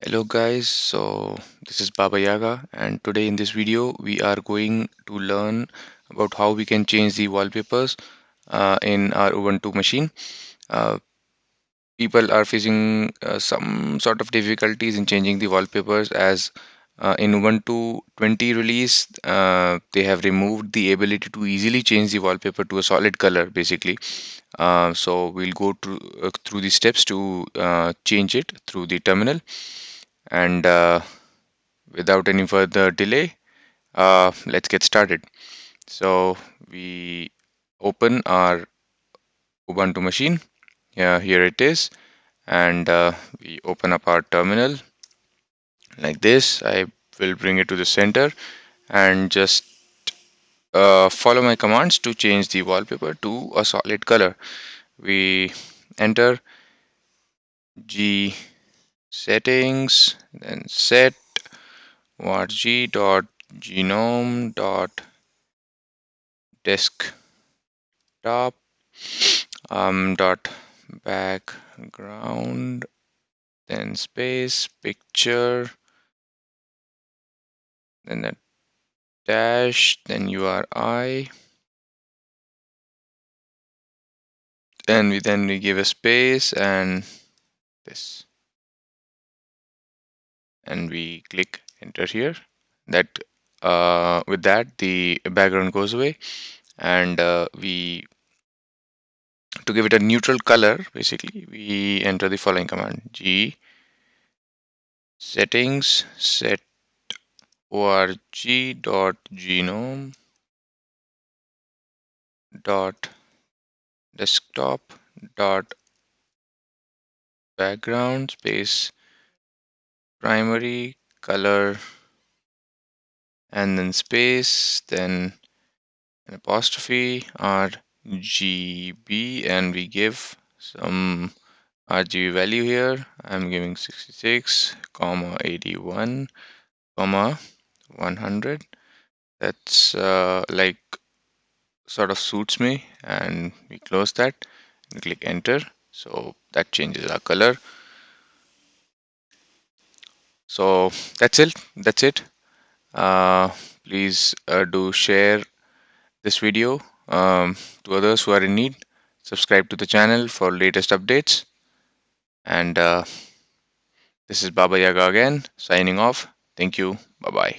Hello guys, so this is Baba Yaga, and today in this video we are going to learn about how we can change the wallpapers in our Ubuntu machine. Uh, People are facing some sort of difficulties in changing the wallpapers as in Ubuntu 20 release they have removed the ability to easily change the wallpaper to a solid color basically. So we'll go through the steps to change it through the terminal and without any further delay, let's get started. So we open our Ubuntu machine. Here it is, and we open up our terminal like this. I will bring it to the center and just follow my commands to change the wallpaper to a solid color. We enter G settings, then set varg.genome.desktop dot background, then space picture, then a dash, then URI, then we give a space and this, and we click enter here. That with that the background goes away, and we to give it a neutral color basically we enter the following command: G settings set org.genome dot desktop dot background space primary color, and then space, then an apostrophe RGB, and we give some RGB value here. I'm giving 66 comma 81 comma 100. That's like sort of suits me, and we close that and click enter. So that changes our color. So that's it. uh, Please do share this video to others who are in need. Subscribe to the channel for latest updates, and this is Baba Yaga again signing off. Thank you. Bye bye.